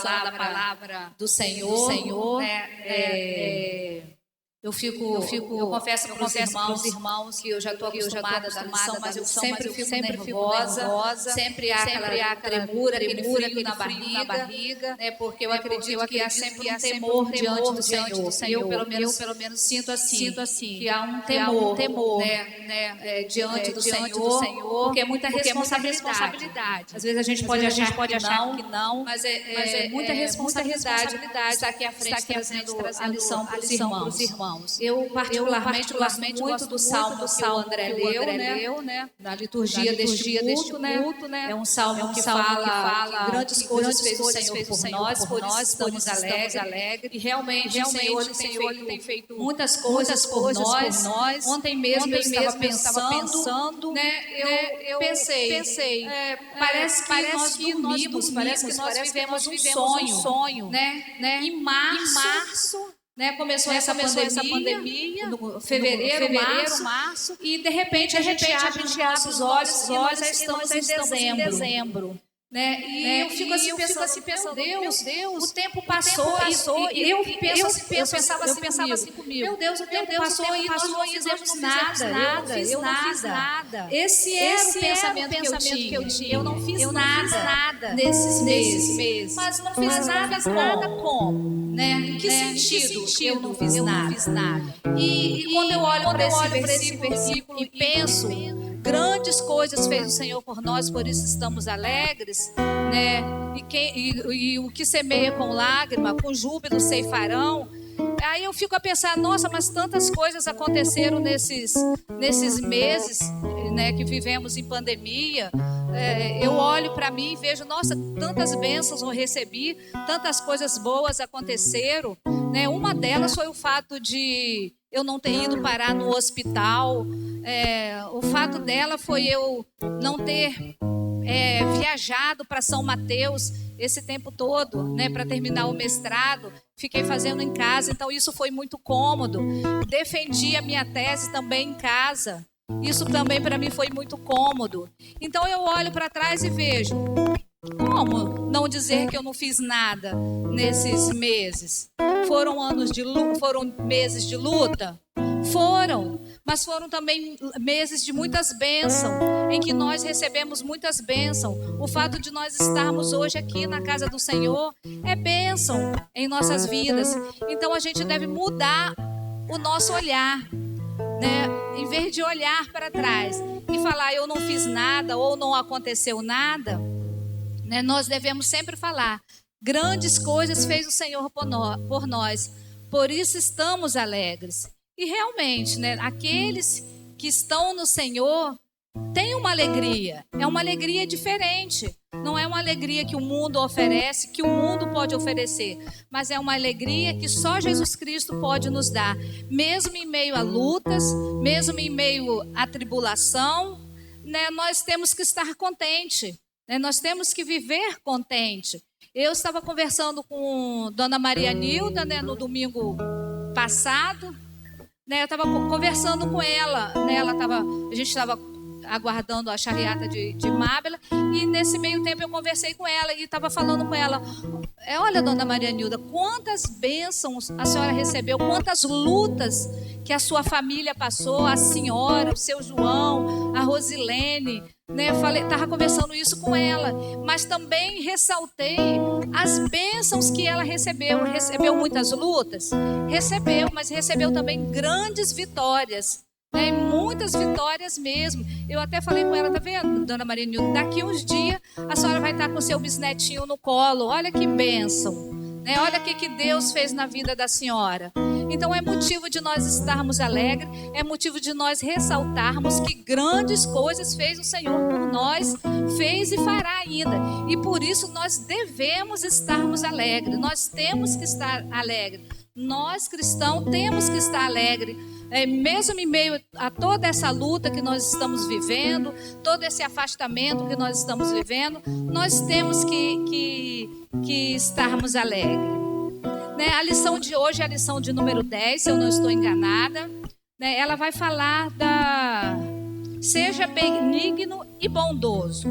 da palavra do Senhor, né? Eu confesso para os irmãos que eu já estou acostumada da lição, mas eu sempre fico nervosa, sempre há aquela tremura, aquele frio na barriga, né? Porque eu acredito que há sempre um temor diante do Senhor. Eu pelo menos sinto assim, que há um temor, né? Diante do Senhor, porque é muita responsabilidade. Às vezes a gente pode achar que não, mas é muita responsabilidade estar aqui à frente trazendo a lição para os irmãos. Eu particularmente gosto muito do salmo que o André leu, né? Na liturgia deste culto, né? É um salmo que fala que grandes coisas fez o Senhor por nós, por isso estamos alegres. E realmente o Senhor tem feito muitas coisas por nós. Ontem mesmo eu estava pensando, né? Eu pensei, parece que nós dormimos, parece que nós vivemos um sonho, né? Em março, né, começou essa pandemia no fevereiro, março, e de repente a gente abre os nossos olhos e nós já estamos em dezembro. Né? E eu fico assim pensando, Deus, o tempo passou, e eu pensava assim comigo, meu Deus, o tempo passou e nós não fizemos nada, eu não fiz nada. Esse era o pensamento que eu tinha, eu não fiz nada nesses meses, mas não fiz nada como? Né? Em que sentido eu não fiz nada? E quando eu olho para esse versículo e penso, grandes coisas fez o Senhor por nós, por isso estamos alegres, né? E o que semeia com lágrima, com júbilo ceifarão. Aí eu fico a pensar, nossa, mas tantas coisas aconteceram nesses meses, né, que vivemos em pandemia. Eu olho para mim e vejo, nossa, tantas bênçãos eu recebi, tantas coisas boas aconteceram, né? Uma delas foi o fato de eu não ter ido parar no hospital. O fato dela foi eu não ter viajado para São Mateus esse tempo todo, né, para terminar o mestrado. Fiquei fazendo em casa, então isso foi muito cômodo. Defendi a minha tese também em casa. Isso também para mim foi muito cômodo. Então eu olho para trás e vejo, como não dizer que eu não fiz nada nesses meses? Foram meses de luta? Foram, mas foram também meses de muitas bênçãos, em que nós recebemos muitas bênçãos. O fato de nós estarmos hoje aqui na casa do Senhor é bênção em nossas vidas. Então a gente deve mudar o nosso olhar, né? Em vez de olhar para trás e falar eu não fiz nada ou não aconteceu nada, né? Nós devemos sempre falar, grandes coisas fez o Senhor por nós, por isso estamos alegres. E realmente, né, aqueles que estão no Senhor têm uma alegria, é uma alegria diferente. Não é uma alegria que o mundo oferece, que o mundo pode oferecer, mas é uma alegria que só Jesus Cristo pode nos dar. Mesmo em meio a lutas, mesmo em meio à tribulação, né, nós temos que estar contente, né, nós temos que viver contente. Eu estava conversando com Dona Maria Nilda, né, no domingo passado. Né, eu estava conversando com ela, né, a gente estava aguardando a charreata de Mábela, e nesse meio tempo eu conversei com ela e estava falando com ela, olha, Dona Maria Nilda, quantas bênçãos a senhora recebeu, quantas lutas que a sua família passou, a senhora, o seu João, a Rosilene, né? Estava conversando isso com ela, mas também ressaltei as bênçãos que ela recebeu. Recebeu muitas lutas? Recebeu, mas recebeu também grandes vitórias, né? Muitas vitórias mesmo. Eu até falei com ela, tá vendo, Dona Maria Nilda, daqui uns dias a senhora vai estar com o seu bisnetinho no colo, olha que bênção, né? Olha o que Deus fez na vida da senhora. Então é motivo de nós estarmos alegres, é motivo de nós ressaltarmos que grandes coisas fez o Senhor por nós, fez e fará ainda. E por isso nós devemos estarmos alegres, nós temos que estar alegres. Nós cristãos temos que estar alegres. Mesmo em meio a toda essa luta que nós estamos vivendo, todo esse afastamento que nós estamos vivendo, nós temos que estarmos alegres. Né? A lição de hoje é a lição de número 10, se eu não estou enganada. Né? Ela vai falar seja benigno e bondoso.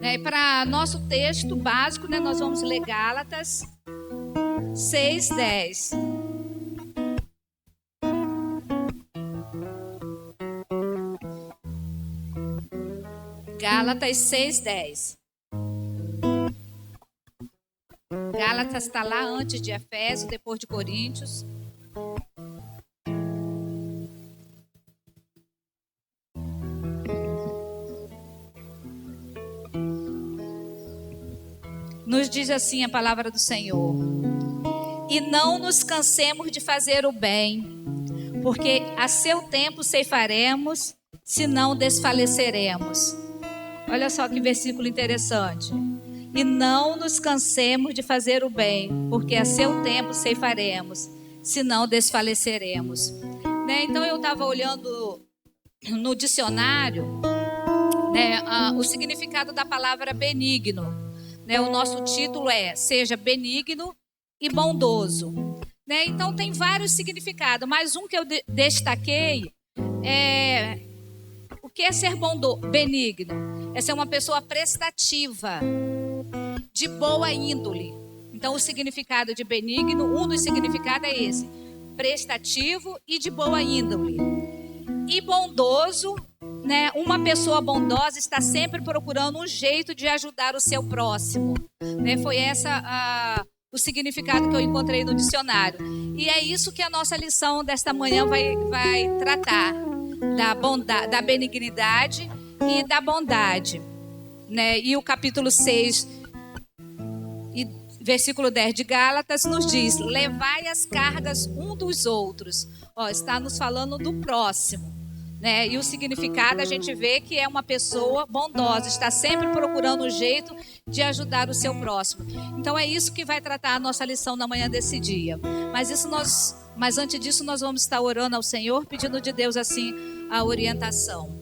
E para nosso texto básico, né, nós vamos ler Gálatas 6:10. Gálatas 6:10. Gálatas está lá antes de Efésios, depois de Coríntios. Nos diz assim a palavra do Senhor: e não nos cansemos de fazer o bem, porque a seu tempo ceifaremos, se não desfaleceremos. Olha só que versículo interessante. E não nos cansemos de fazer o bem, porque a seu tempo ceifaremos, se não desfaleceremos. Então eu estava olhando no dicionário, o significado da palavra benigno. O nosso título é Seja Benigno e Bondoso. Então tem vários significados, mas um que eu destaquei é o que é ser benigno. É ser uma pessoa prestativa, de boa índole. Então o significado de benigno, um dos significados é esse: prestativo e de boa índole. E bondoso, uma pessoa bondosa está sempre procurando um jeito de ajudar o seu próximo. Foi essa o significado que eu encontrei no dicionário. E é isso que a nossa lição desta manhã vai tratar, da benignidade e da bondade. E o capítulo 6, versículo 10 de Gálatas nos diz: levai as cargas um dos outros. Está nos falando do próximo. E o significado a gente vê que é uma pessoa bondosa, está sempre procurando um jeito de ajudar o seu próximo. Então é isso que vai tratar a nossa lição na manhã desse dia. Mas antes disso nós vamos estar orando ao Senhor, pedindo de Deus assim a orientação.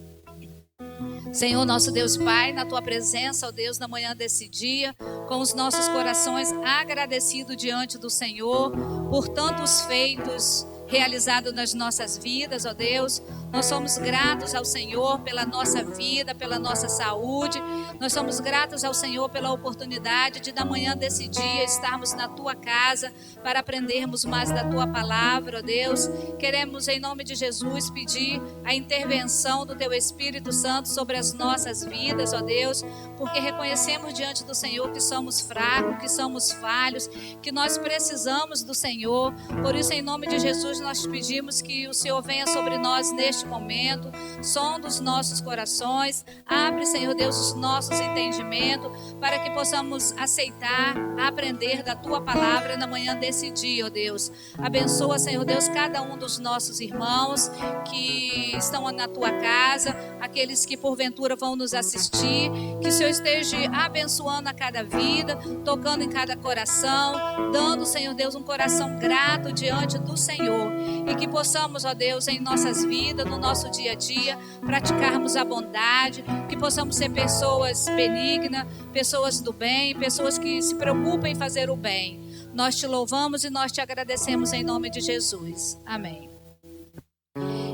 Senhor, nosso Deus e Pai, na Tua presença, ó Deus, na manhã desse dia, com os nossos corações agradecidos diante do Senhor por tantos feitos realizados nas nossas vidas, ó Deus. Nós somos gratos ao Senhor pela nossa vida, pela nossa saúde. Nós somos gratos ao Senhor pela oportunidade de, da manhã desse dia, estarmos na Tua casa para aprendermos mais da Tua palavra, ó Deus. Queremos, em nome de Jesus, pedir a intervenção do Teu Espírito Santo sobre as nossas vidas, ó Deus, porque reconhecemos diante do Senhor que somos fracos, que somos falhos, que nós precisamos do Senhor. Por isso, em nome de Jesus, nós pedimos que o Senhor venha sobre nós neste momento, sonda os nossos corações, abre, Senhor Deus, os nossos entendimentos, para que possamos aceitar, aprender da Tua palavra na manhã desse dia, ó Deus. Abençoa, Senhor Deus, cada um dos nossos irmãos que estão na Tua casa, aqueles que porventura vão nos assistir, que o Senhor esteja abençoando a cada vida, tocando em cada coração, dando, Senhor Deus, um coração grato diante do Senhor, e que possamos, ó Deus, em nossas vidas, no nosso dia a dia, praticarmos a bondade, que possamos ser pessoas benignas, pessoas do bem, pessoas que se preocupam em fazer o bem. Nós Te louvamos e nós Te agradecemos em nome de Jesus. Amém.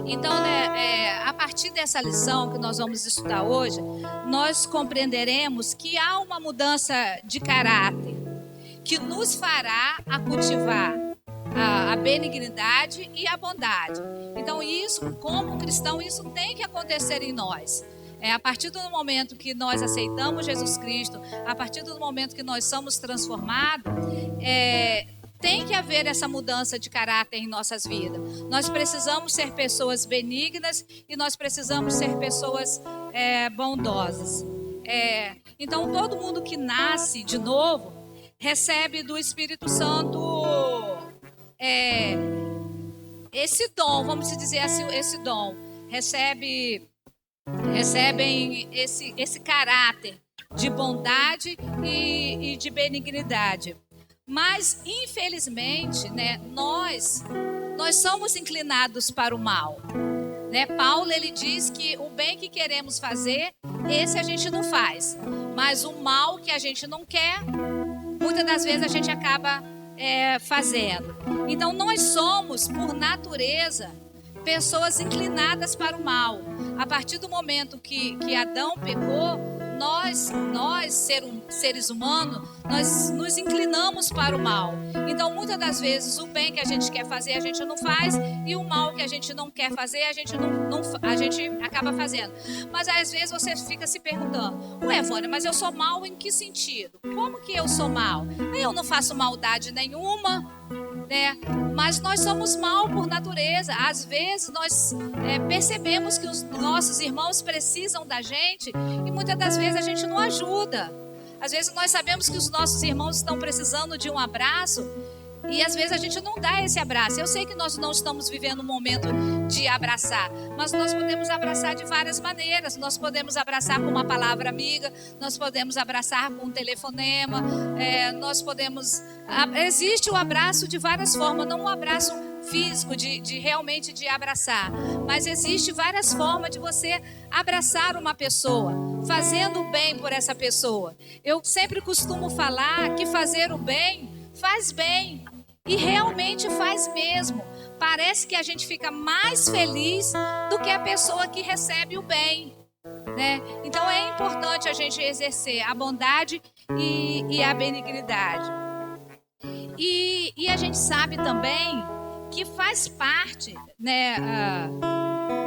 Então, a partir dessa lição que nós vamos estudar hoje, nós compreenderemos que há uma mudança de caráter que nos fará a cultivar a benignidade e a bondade. Então isso, como cristão, isso tem que acontecer em nós. A partir do momento que nós aceitamos Jesus Cristo, a partir do momento que nós somos transformados, tem que haver essa mudança de caráter em nossas vidas. Nós precisamos ser pessoas benignas e nós precisamos ser pessoas bondosas. Então todo mundo que nasce de novo recebe do Espírito Santo esse dom, vamos dizer assim, esse dom. Recebem esse caráter de bondade e de benignidade. Mas, infelizmente, nós somos inclinados para o mal. Paulo, ele diz que o bem que queremos fazer, esse a gente não faz. Mas o mal que a gente não quer, muitas das vezes a gente acaba fazendo. Então nós somos, por natureza, pessoas inclinadas para o mal. A partir do momento que Adão pecou, nós seres humanos, nós nos inclinamos para o mal. Então, muitas das vezes, o bem que a gente quer fazer, a gente não faz, e o mal que a gente não quer fazer, a gente acaba fazendo. Mas, às vezes, você fica se perguntando, ué, Vânia, mas eu sou mal em que sentido? Como que eu sou mal? Eu não faço maldade nenhuma, né? Mas nós somos mal por natureza. Às vezes nós percebemos que os nossos irmãos precisam da gente e muitas das vezes a gente não ajuda. Às vezes nós sabemos que os nossos irmãos estão precisando de um abraço e às vezes a gente não dá esse abraço. Eu sei que nós não estamos vivendo um momento de abraçar, mas nós podemos abraçar de várias maneiras. Nós podemos abraçar com uma palavra amiga, nós podemos abraçar com um telefonema, existe o abraço de várias formas, não um abraço físico, de realmente de abraçar, mas existe várias formas de você abraçar uma pessoa, fazendo o bem por essa pessoa. Eu sempre costumo falar que fazer o bem faz bem. E realmente faz mesmo. Parece que a gente fica mais feliz do que a pessoa que recebe o bem, né? Então é importante a gente exercer a bondade e a benignidade. E a gente sabe também que faz parte, né,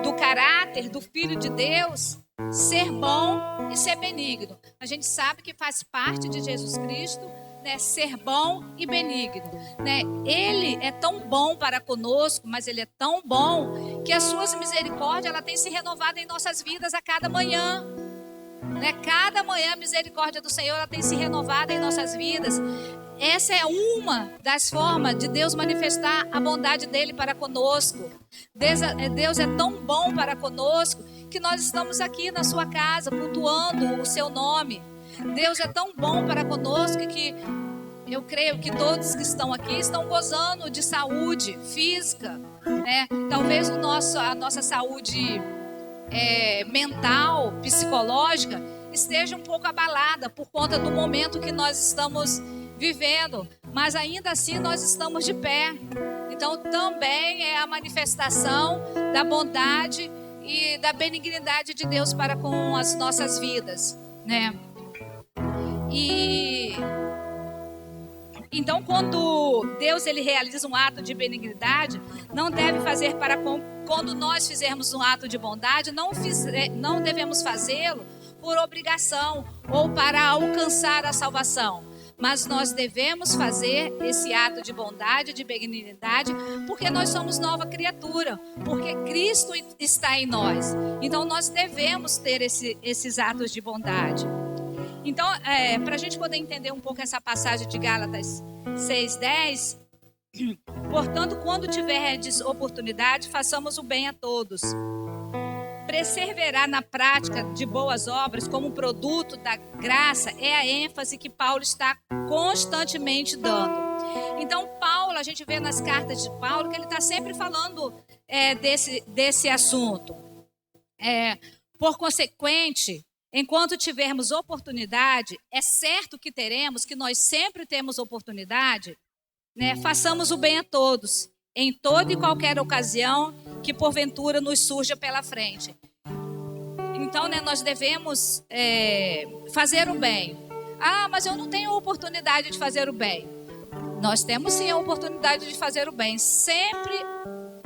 do caráter do Filho de Deus ser bom e ser benigno. A gente sabe que faz parte de Jesus Cristo, né, ser bom e benigno, né? Ele é tão bom para conosco, mas ele é tão bom que as suas misericórdias ela tem se renovado em nossas vidas a cada manhã, né? Cada manhã a misericórdia do Senhor ela tem se renovado em nossas vidas. Essa é uma das formas de Deus manifestar a bondade dele para conosco. Deus é tão bom para conosco que nós estamos aqui na sua casa cultuando o seu nome. Deus é tão bom para conosco que eu creio que todos que estão aqui estão gozando de saúde física, né? Talvez a nossa saúde mental, psicológica, esteja um pouco abalada por conta do momento que nós estamos vivendo, mas ainda assim nós estamos de pé. Então também é a manifestação da bondade e da benignidade de Deus para com as nossas vidas, né? E então, quando Deus ele realiza um ato de benignidade, não deve fazer quando nós fizermos um ato de bondade, não devemos fazê-lo por obrigação ou para alcançar a salvação. Mas nós devemos fazer esse ato de bondade, de benignidade, porque nós somos nova criatura, porque Cristo está em nós. Então, nós devemos ter esses atos de bondade. Então, para a gente poder entender um pouco essa passagem de Gálatas 6:10, portanto, quando tiverdes oportunidade, façamos o bem a todos. Perseverar na prática de boas obras como produto da graça é a ênfase que Paulo está constantemente dando. Então, Paulo, a gente vê nas cartas de Paulo que ele está sempre falando desse assunto. Por consequente, enquanto tivermos oportunidade, é certo que teremos, que nós sempre temos oportunidade, né? Façamos o bem a todos, em toda e qualquer ocasião que porventura nos surja pela frente. Então, né, nós devemos fazer o bem. Ah, mas eu não tenho oportunidade de fazer o bem. Nós temos sim a oportunidade de fazer o bem. Sempre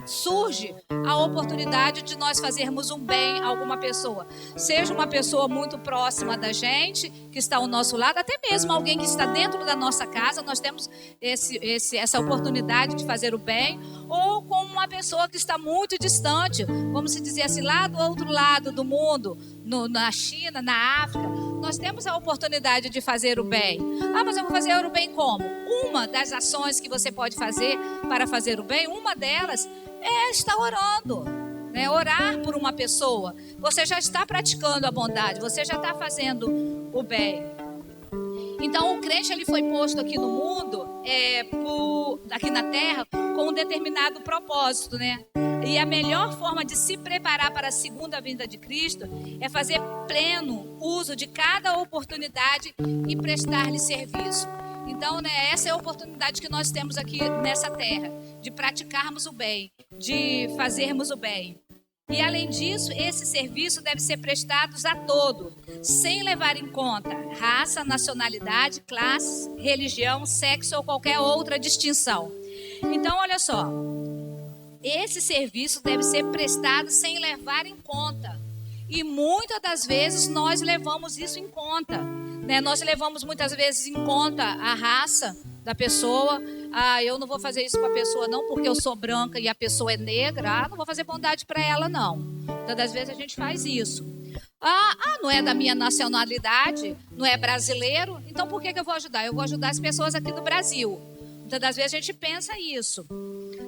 surge a oportunidade de nós fazermos um bem a alguma pessoa, seja uma pessoa muito próxima da gente, que está ao nosso lado, até mesmo alguém que está dentro da nossa casa, nós temos essa oportunidade de fazer o bem, ou com uma pessoa que está muito distante, vamos dizer assim, lá do outro lado do mundo, na China, na África, nós temos a oportunidade de fazer o bem. Ah, mas eu vou fazer o bem como? Uma das ações que você pode fazer para fazer o bem, uma delas é estar orando, né? Orar por uma pessoa. Você já está praticando a bondade, você já está fazendo o bem. Então o crente ele foi posto aqui no mundo, aqui na terra, com um determinado propósito, né? E a melhor forma de se preparar para a segunda vinda de Cristo é fazer pleno uso de cada oportunidade e prestar-lhe serviço. Então, né, essa é a oportunidade que nós temos aqui nessa terra, de praticarmos o bem, de fazermos o bem. E além disso, esse serviço deve ser prestado a todos, sem levar em conta raça, nacionalidade, classe, religião, sexo ou qualquer outra distinção. Então, olha só, esse serviço deve ser prestado sem levar em conta. E muitas das vezes nós levamos isso em conta, né? Nós levamos muitas vezes em conta a raça da pessoa. Eu não vou fazer isso com a pessoa não, porque eu sou branca e a pessoa é negra. Não vou fazer bondade para ela não. Muitas das vezes a gente faz isso. Não é da minha nacionalidade, não é brasileiro, então por que eu vou ajudar? Eu vou ajudar as pessoas aqui do Brasil. Muitas das vezes a gente pensa isso.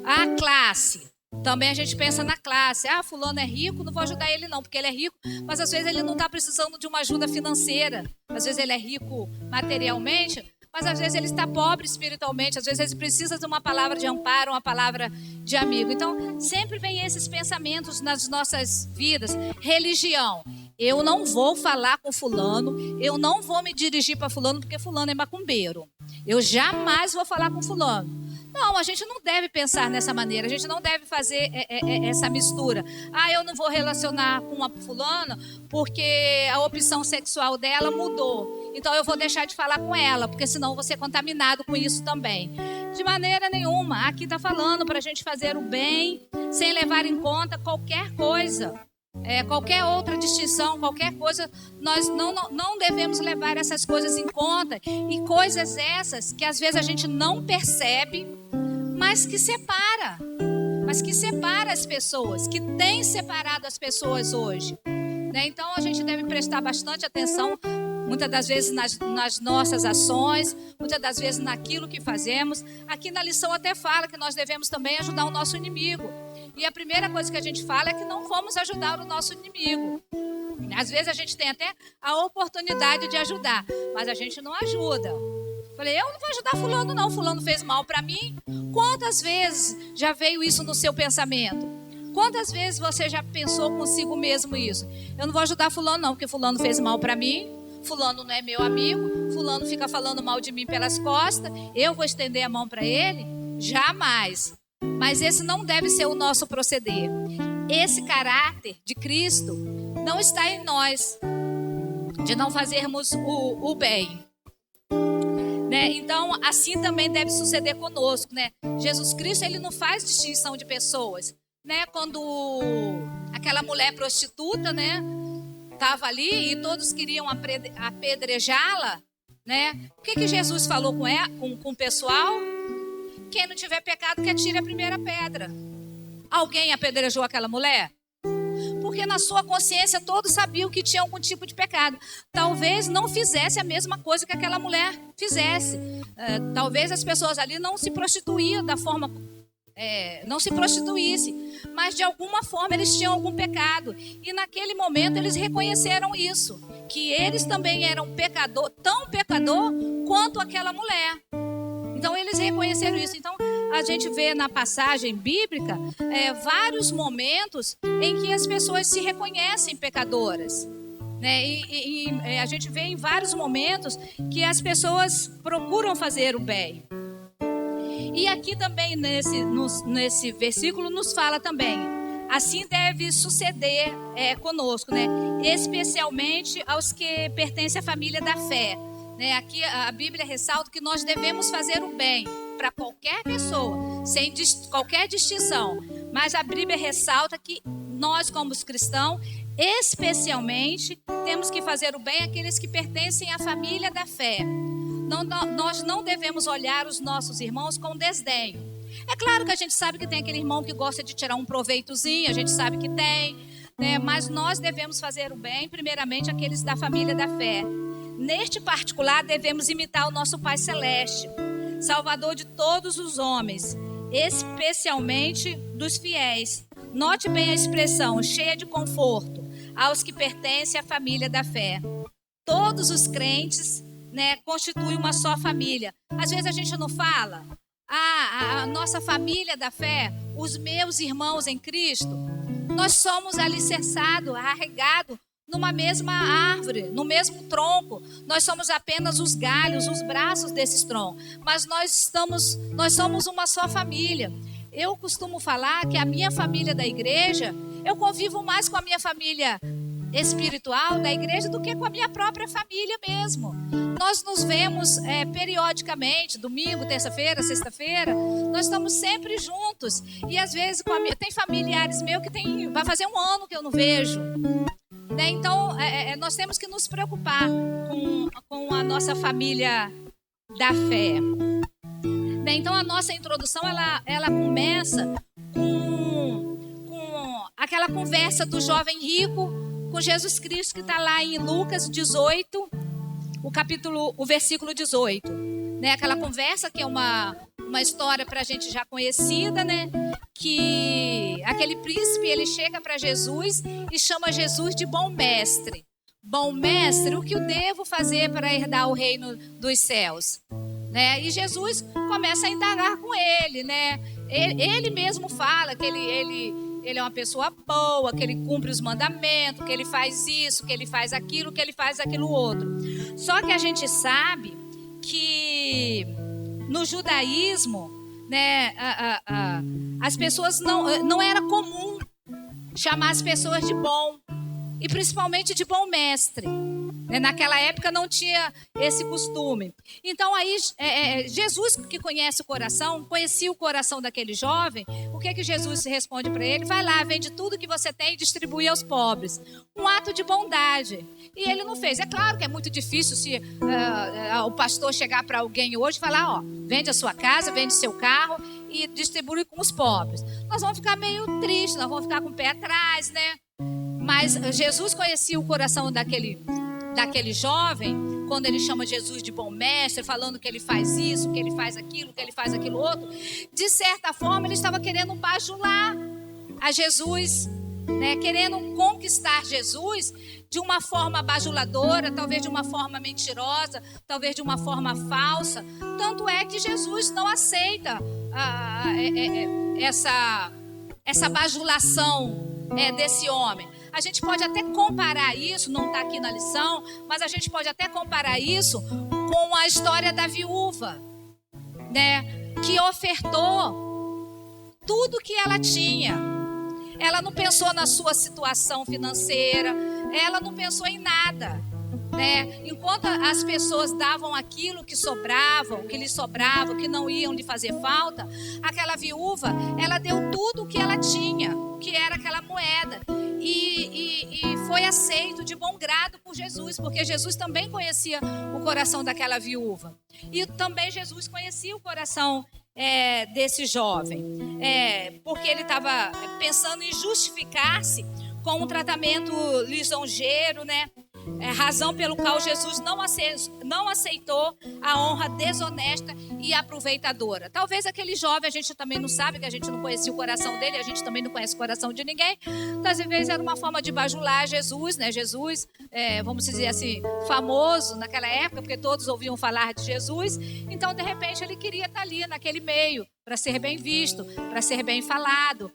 A classe. Também a gente pensa na classe. Fulano é rico, não vou ajudar ele não, porque ele é rico, mas às vezes ele não está precisando de uma ajuda financeira. Às vezes ele é rico materialmente, mas às vezes ele está pobre espiritualmente. Às vezes ele precisa de uma palavra de amparo, uma palavra de amigo. Então, sempre vem esses pensamentos nas nossas vidas. Religião. Eu não vou falar com fulano, eu não vou me dirigir para fulano, porque fulano é macumbeiro. Eu jamais vou falar com fulano. Não, a gente não deve pensar nessa maneira, a gente não deve fazer essa mistura. Eu não vou relacionar com uma fulana porque a opção sexual dela mudou. Então eu vou deixar de falar com ela, porque senão eu vou ser contaminado com isso também. De maneira nenhuma, aqui está falando para a gente fazer o bem, sem levar em conta qualquer coisa. Qualquer outra distinção, qualquer coisa, nós não devemos levar essas coisas em conta. E coisas essas que às vezes a gente não percebe, mas que separa as pessoas, que tem separado as pessoas hoje, né? Então a gente deve prestar bastante atenção, muitas das vezes nas nossas ações, muitas das vezes naquilo que fazemos. Aqui na lição até fala que nós devemos também ajudar o nosso inimigo. E a primeira coisa que a gente fala é que não vamos ajudar o nosso inimigo. Às vezes a gente tem até a oportunidade de ajudar, mas a gente não ajuda. Falei, eu não vou ajudar fulano não, fulano fez mal para mim. Quantas vezes já veio isso no seu pensamento? Quantas vezes você já pensou consigo mesmo isso? Eu não vou ajudar fulano não, porque fulano fez mal para mim. Fulano não é meu amigo, fulano fica falando mal de mim pelas costas, eu vou estender a mão para ele? Jamais. Mas esse não deve ser o nosso proceder. Esse caráter de Cristo não está em nós, de não fazermos o bem, né? Então, assim também deve suceder conosco, né? Jesus Cristo, ele não faz distinção de pessoas, né? Quando aquela mulher prostituta, né, estava ali e todos queriam apedrejá-la, né? O que Jesus falou com o pessoal? Quem não tiver pecado, que atire a primeira pedra. Alguém apedrejou aquela mulher? Porque na sua consciência todos sabiam que tinha algum tipo de pecado. Talvez não fizesse a mesma coisa que aquela mulher fizesse. Talvez as pessoas ali não se prostituíam da forma... não se prostituísse. Mas de alguma forma eles tinham algum pecado. E naquele momento eles reconheceram isso. Que eles também eram tão pecador quanto aquela mulher. Então eles reconheceram isso. Então a gente vê na passagem bíblica vários momentos em que as pessoas se reconhecem pecadoras, né? E a gente vê em vários momentos que as pessoas procuram fazer o bem. E aqui também nesse versículo nos fala também, assim deve suceder conosco, né? Especialmente aos que pertencem à família da fé. Aqui a Bíblia ressalta que nós devemos fazer o bem para qualquer pessoa, sem qualquer distinção. Mas a Bíblia ressalta que nós, como os cristãos, especialmente, temos que fazer o bem àqueles que pertencem à família da fé. Nós não devemos olhar os nossos irmãos com desdém. É claro que a gente sabe que tem aquele irmão que gosta de tirar um proveitozinho, a gente sabe que tem, né? Mas nós devemos fazer o bem, primeiramente, àqueles da família da fé. Neste particular, devemos imitar o nosso Pai Celeste, Salvador de todos os homens, especialmente dos fiéis. Note bem a expressão, cheia de conforto, aos que pertencem à família da fé. Todos os crentes, né, constituem uma só família. Às vezes a gente não fala, a nossa família da fé, os meus irmãos em Cristo, nós somos alicerçados, arraigados, numa mesma árvore, no mesmo tronco. Nós somos apenas os galhos, os braços desses troncos. Mas nós somos uma só família. Eu costumo falar que a minha família da igreja Eu convivo mais com a minha família espiritual da igreja do que com a minha própria família mesmo. Nós nos vemos periodicamente, domingo, terça-feira, sexta-feira, nós estamos sempre juntos. E às vezes tem familiares meus que vai fazer um ano que eu não vejo. Né? Então, nós temos que nos preocupar com a nossa família da fé. Né? Então, a nossa introdução, ela começa com aquela conversa do jovem rico com Jesus Cristo, que está lá em Lucas 18, o versículo 18. Né? Aquela conversa que é uma história para a gente já conhecida, né? Que aquele príncipe, ele chega para Jesus e chama Jesus de bom mestre. Bom mestre, o que eu devo fazer para herdar o reino dos céus? Né? E Jesus começa a indagar com ele, né? Ele mesmo fala que ele é uma pessoa boa, que ele cumpre os mandamentos, que ele faz isso, que ele faz aquilo, que ele faz aquilo outro. Só que a gente sabe que no judaísmo, né, as pessoas não era comum chamar as pessoas de bom, e principalmente de bom mestre. Naquela época não tinha esse costume. Então aí Jesus, que conhecia o coração daquele jovem. O que Jesus responde para ele? Vai lá, vende tudo que você tem e distribui aos pobres. Um ato de bondade. E ele não fez. É claro que é muito difícil se o pastor chegar para alguém hoje e falar, ó, vende a sua casa, vende seu carro e distribui com os pobres. Nós vamos ficar meio tristes, nós vamos ficar com o pé atrás, né? Mas Jesus conhecia o coração daquele jovem, quando ele chama Jesus de bom mestre, falando que ele faz isso, que ele faz aquilo outro. De certa forma, ele estava querendo bajular a Jesus, né? Querendo conquistar Jesus de uma forma bajuladora, talvez de uma forma mentirosa, talvez de uma forma falsa. Tanto é que Jesus não aceita essa bajulação desse homem. A gente pode até comparar isso, não está aqui na lição, mas a gente pode até comparar isso com a história da viúva, né? Que ofertou tudo que ela tinha. Ela não pensou na sua situação financeira, ela não pensou em nada, né? Enquanto as pessoas davam aquilo que lhe sobrava, que não iam lhe fazer falta, aquela viúva, ela deu tudo o que ela tinha, que era aquela moeda. E foi aceito de bom grado por Jesus, porque Jesus também conhecia o coração daquela viúva. E também Jesus conhecia o coração desse jovem, porque ele estava pensando em justificar-se com um tratamento lisonjeiro, né? Razão pelo qual Jesus não aceitou a honra desonesta e aproveitadora. Talvez aquele jovem, a gente também não sabe, que a gente não conhecia o coração dele, a gente também não conhece o coração de ninguém. Às vezes era uma forma de bajular Jesus, né? Jesus, vamos dizer assim, famoso naquela época, porque todos ouviam falar de Jesus. Então, de repente, ele queria estar ali naquele meio, para ser bem visto, para ser bem falado.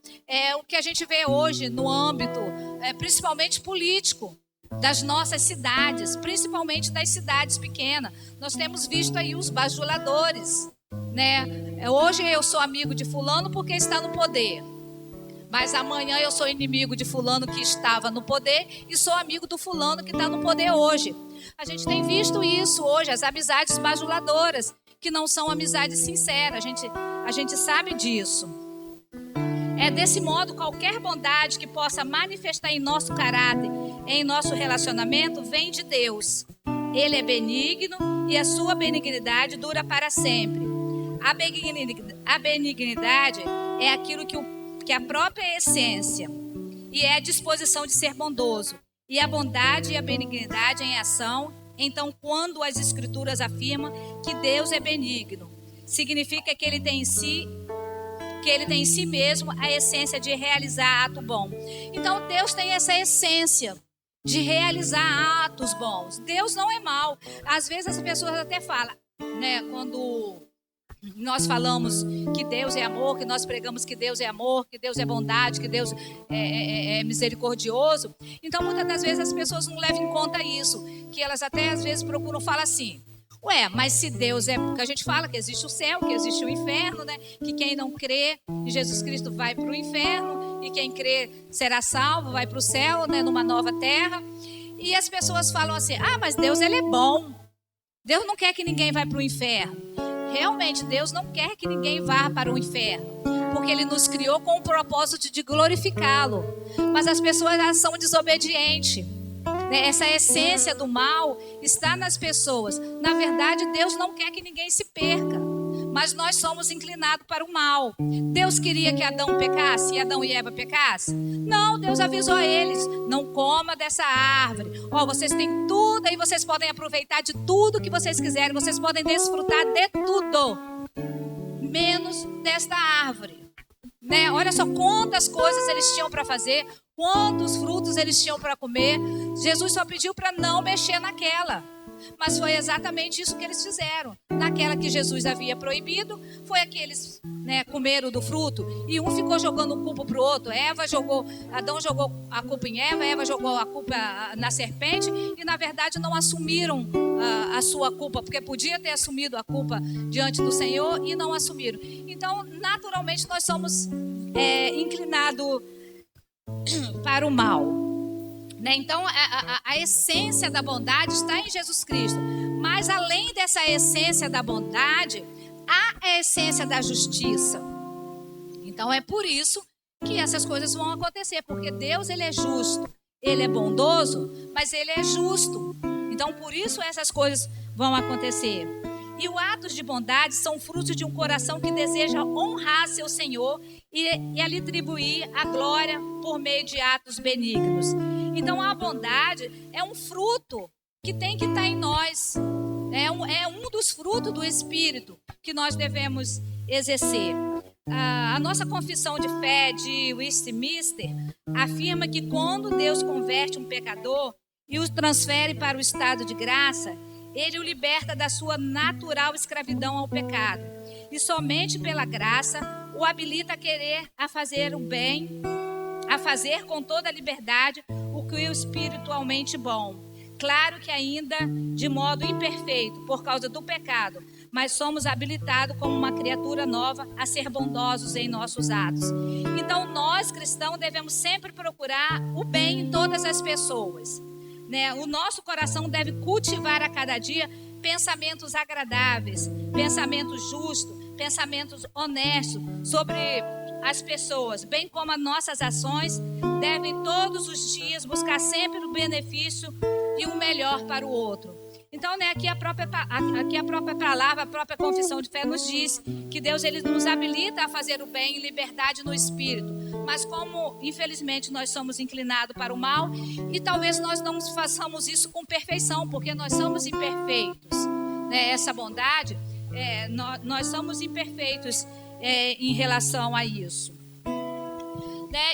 O que a gente vê hoje no âmbito, principalmente político, das nossas cidades, principalmente das cidades pequenas. Nós temos visto aí os bajuladores, né? Hoje eu sou amigo de fulano porque está no poder, mas amanhã eu sou inimigo de fulano que estava no poder e sou amigo do fulano que está no poder hoje. A gente tem visto isso hoje, as amizades bajuladoras, que não são amizades sinceras, a gente sabe disso. Desse modo, qualquer bondade que possa manifestar em nosso caráter, em nosso relacionamento, vem de Deus. Ele é benigno e a sua benignidade dura para sempre. A benignidade é aquilo que a própria essência, e é a disposição de ser bondoso. E a bondade e a benignidade em ação. Então, quando as Escrituras afirmam que Deus é benigno, significa que ele tem em si mesmo a essência de realizar ato bom. Então Deus tem essa essência de realizar atos bons. Deus não é mau. Às vezes as pessoas até falam, né, quando nós falamos que Deus é amor, que nós pregamos que Deus é amor, que Deus é bondade, que Deus é misericordioso. Então muitas das vezes as pessoas não levam em conta isso, que elas até às vezes procuram falar assim: mas se Deus porque a gente fala que existe o céu, que existe o inferno, né? Que quem não crê em Jesus Cristo vai para o inferno e quem crê será salvo, vai para o céu, né, numa nova terra. E as pessoas falam assim: ah, mas Deus, ele é bom. Deus não quer que ninguém vá para o inferno. Realmente, Deus não quer que ninguém vá para o inferno, porque Ele nos criou com o propósito de glorificá-lo. Mas as pessoas, elas são desobedientes. Essa essência do mal está nas pessoas. Na verdade, Deus não quer que ninguém se perca, mas nós somos inclinados para o mal. Deus queria que Adão pecasse e Adão e Eva pecassem? Não, Deus avisou a eles: não coma dessa árvore. Vocês têm tudo aí, vocês podem aproveitar de tudo que vocês quiserem, vocês podem desfrutar de tudo, menos desta árvore. Olha só quantas coisas eles tinham para fazer, quantos frutos eles tinham para comer. Jesus só pediu para não mexer naquela. Mas foi exatamente isso que eles fizeram. Naquela que Jesus havia proibido, foi aqueles, comeram do fruto, e um ficou jogando culpa para o outro. Adão jogou a culpa em Eva jogou a culpa na serpente, e na verdade não assumiram a sua culpa, porque podia ter assumido a culpa diante do Senhor e não assumiram. Então, naturalmente, nós somos inclinados para o mal. Então, a essência da bondade está em Jesus Cristo. Mas, além dessa essência da bondade, há a essência da justiça. Então, é por isso que essas coisas vão acontecer. Porque Deus, Ele é justo. Ele é bondoso, mas Ele é justo. Então, por isso essas coisas vão acontecer. E os atos de bondade são frutos de um coração que deseja honrar seu Senhor e lhe atribuir a glória por meio de atos benignos. Então, a bondade é um fruto que tem que estar em nós. É um dos frutos do Espírito que nós devemos exercer. A nossa confissão de fé de Westminster afirma que quando Deus converte um pecador e o transfere para o estado de graça, Ele o liberta da sua natural escravidão ao pecado. E somente pela graça o habilita a querer a fazer o bem, a fazer com toda a liberdade o que é espiritualmente bom. Claro que ainda de modo imperfeito por causa do pecado, mas somos habilitados como uma criatura nova a ser bondosos em nossos atos. Então nós cristãos devemos sempre procurar o bem em todas as pessoas. O nosso coração deve cultivar a cada dia pensamentos agradáveis, pensamentos justos, pensamentos honestos sobre as pessoas, bem como as nossas ações devem todos os dias buscar sempre o benefício e o melhor para o outro. Então, aqui a própria palavra, a própria confissão de fé nos diz que Deus, Ele nos habilita a fazer o bem em liberdade no Espírito. Mas como, infelizmente, nós somos inclinados para o mal, e talvez nós não façamos isso com perfeição, porque nós somos imperfeitos. Essa bondade, nós somos imperfeitos em relação a isso.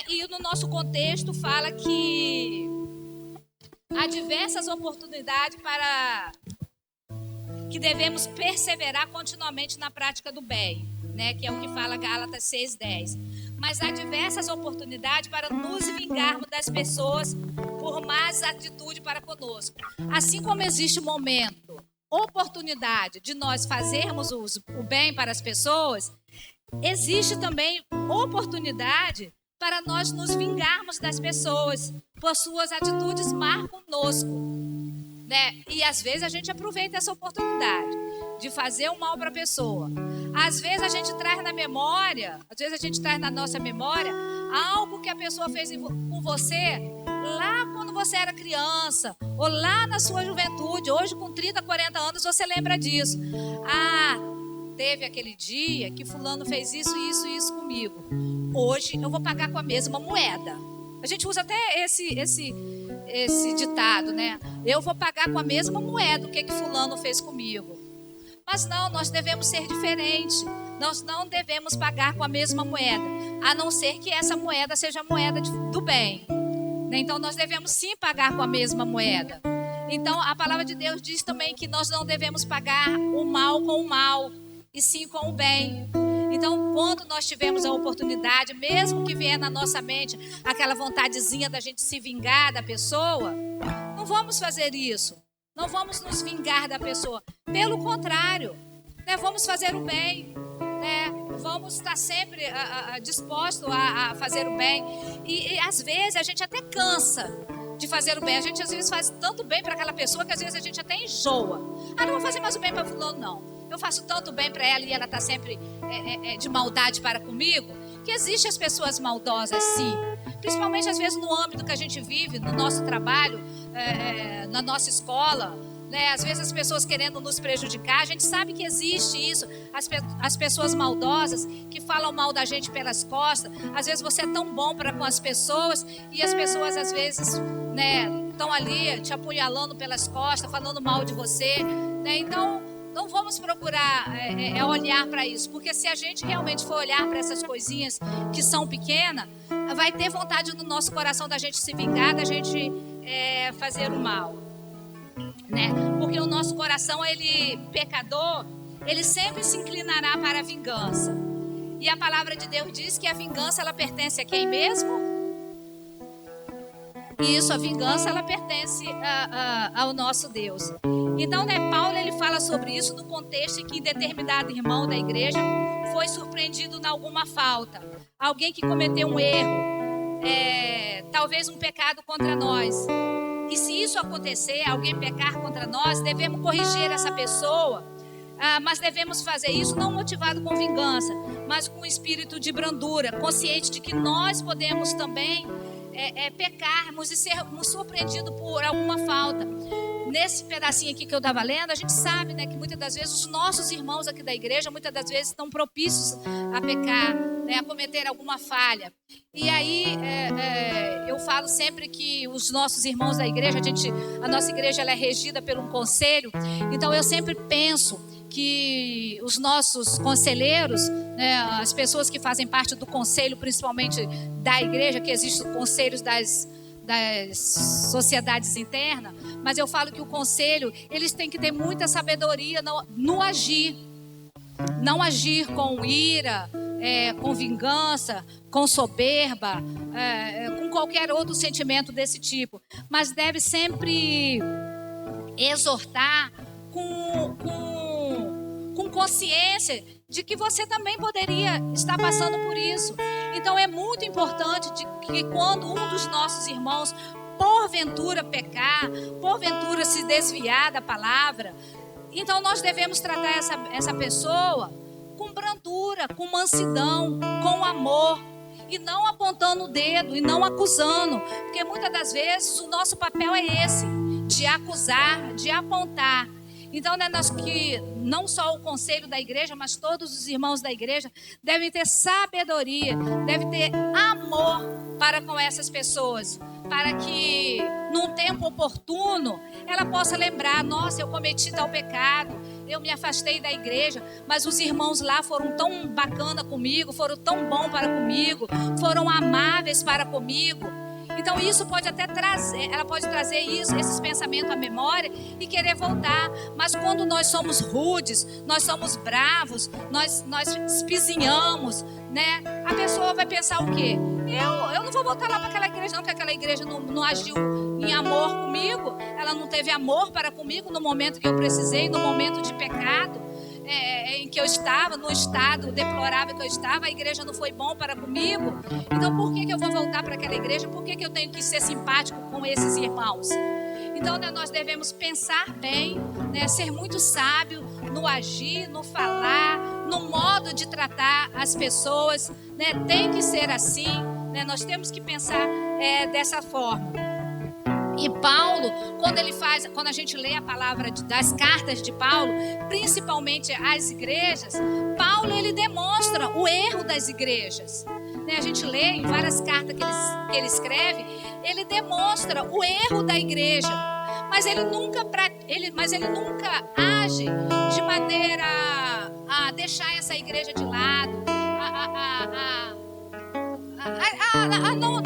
E no nosso contexto fala que há diversas oportunidades para que devemos perseverar continuamente na prática do bem, que é o que fala Gálatas 6:10. Mas há diversas oportunidades para nos vingarmos das pessoas por más atitude para conosco. Assim como existe momento, oportunidade de nós fazermos o bem para as pessoas, existe também oportunidade para nós nos vingarmos das pessoas por suas atitudes má conosco. E às vezes a gente aproveita essa oportunidade de fazer o mal para a pessoa. Às vezes a gente traz na memória, na nossa memória, algo que a pessoa fez com você lá quando você era criança, ou lá na sua juventude. Hoje, com 30, 40 anos, você lembra disso. Teve aquele dia que fulano fez isso, isso e isso comigo. Hoje eu vou pagar com a mesma moeda. A gente usa até esse ditado, Eu vou pagar com a mesma moeda o que fulano fez comigo. Mas não, nós devemos ser diferentes. Nós não devemos pagar com a mesma moeda, a não ser que essa moeda seja a moeda do bem. Então nós devemos sim pagar com a mesma moeda. Então a palavra de Deus diz também que nós não devemos pagar o mal com o mal, e sim com o bem. Então, quando nós tivermos a oportunidade, mesmo que vier na nossa mente aquela vontadezinha da gente se vingar da pessoa, não vamos fazer isso. Não vamos nos vingar da pessoa. Pelo contrário, vamos fazer o bem. vamos estar sempre disposto a fazer o bem. E às vezes a gente até cansa de fazer o bem. A gente às vezes faz tanto bem para aquela pessoa que às vezes a gente até enjoa. Não vou fazer mais o bem para fulano, não. Eu faço tanto bem para ela e ela está sempre de maldade para comigo. Que existem as pessoas maldosas, sim. Principalmente às vezes no âmbito que a gente vive, no nosso trabalho, na nossa escola, né? Às vezes as pessoas querendo nos prejudicar. A gente sabe que existe isso. As pessoas maldosas que falam mal da gente pelas costas. Às vezes você é tão bom para com as pessoas e as pessoas às vezes, né, estão ali te apunhalando pelas costas, falando mal de você, né? Então não vamos procurar olhar para isso, porque se a gente realmente for olhar para essas coisinhas que são pequenas, vai ter vontade no nosso coração da gente se vingar, da gente fazer o mal, né? Porque o nosso coração, ele pecador, ele sempre se inclinará para a vingança. E a palavra de Deus diz que a vingança, ela pertence a quem mesmo? Isso, a vingança, ela pertence ao nosso Deus. Então, né, Paulo, ele fala sobre isso no contexto em que determinado irmão da igreja foi surpreendido em alguma falta. Alguém que cometeu um erro, talvez um pecado contra nós. E se isso acontecer, alguém pecar contra nós, devemos corrigir essa pessoa, mas devemos fazer isso não motivado com vingança, mas com espírito de brandura, consciente de que nós podemos também pecarmos e sermos surpreendidos por alguma falta. Nesse pedacinho aqui que eu estava lendo, a gente sabe, né, que muitas das vezes os nossos irmãos aqui da igreja, muitas das vezes estão propícios a pecar, né, a cometer alguma falha. E aí eu falo sempre que os nossos irmãos da igreja, a nossa igreja, ela é regida por um conselho. Então eu sempre penso que os nossos conselheiros, né, as pessoas que fazem parte do conselho, principalmente da igreja, que existem os conselhos das sociedades internas, mas eu falo que o conselho, eles têm que ter muita sabedoria no agir, não agir com ira, com vingança, com soberba, com qualquer outro sentimento desse tipo, mas deve sempre exortar com consciência de que você também poderia estar passando por isso. Então é muito importante que quando um dos nossos irmãos porventura pecar, porventura se desviar da palavra, então nós devemos tratar essa pessoa com brandura, com mansidão, com amor, e não apontando o dedo e não acusando, porque muitas das vezes o nosso papel é esse, de acusar, de apontar. Então, né, que não só o conselho da igreja, mas todos os irmãos da igreja devem ter sabedoria, devem ter amor para com essas pessoas, para que num tempo oportuno ela possa lembrar: nossa, eu cometi tal pecado, eu me afastei da igreja, mas os irmãos lá foram tão bacana comigo, foram tão bom para comigo, foram amáveis para comigo. Então isso pode até trazer, ela pode trazer esses pensamentos à memória e querer voltar. Mas quando nós somos rudes, nós somos bravos, nós espizinhamos, né? A pessoa vai pensar o quê? Eu não vou voltar lá para aquela igreja não, porque aquela igreja não agiu em amor comigo, ela não teve amor para comigo no momento que eu precisei, no momento de pecado. Em que eu estava, no estado deplorável que eu estava, a igreja não foi bom para comigo. Então por que eu vou voltar para aquela igreja? Por que eu tenho que ser simpático com esses irmãos? Então, né, nós devemos pensar bem, né, ser muito sábio no agir, no falar, no modo de tratar as pessoas, né? Tem que ser assim, né? Nós temos que pensar dessa forma. E Paulo, quando a gente lê a palavra das cartas de Paulo, principalmente às igrejas, Paulo, ele demonstra o erro das igrejas. Né? A gente lê em várias cartas que ele escreve, ele demonstra o erro da igreja, mas ele nunca age de maneira a deixar essa igreja de lado, a não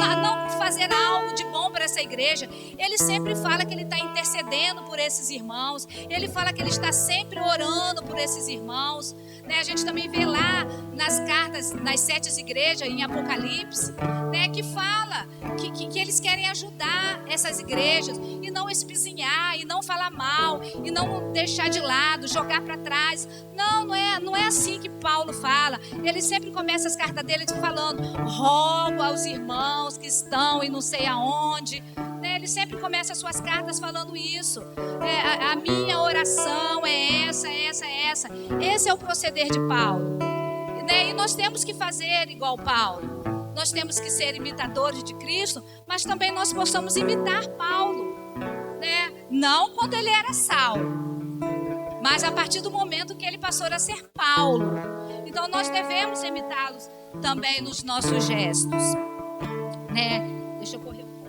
fazer algo de bom para essa igreja. Ele sempre fala que ele está intercedendo por esses irmãos, ele fala que ele está sempre orando por esses irmãos, né? A gente também vê lá nas cartas, nas 7 igrejas, em Apocalipse, né? Que fala que eles querem ajudar essas igrejas e não espizinhar, e não falar mal, e não deixar de lado, jogar para trás. Não é assim que Paulo fala. Ele sempre começa as cartas dele falando: rogo aos irmãos que estão e não sei aonde. Ele sempre começa as suas cartas falando isso. A minha oração é essa. Esse é o proceder de Paulo. E nós temos que fazer igual Paulo. Nós temos que ser imitadores de Cristo, mas também nós possamos imitar Paulo. Não quando ele era Saulo, mas a partir do momento que ele passou a ser Paulo. Então nós devemos imitá-los também nos nossos gestos. Deixa eu correr um pouco.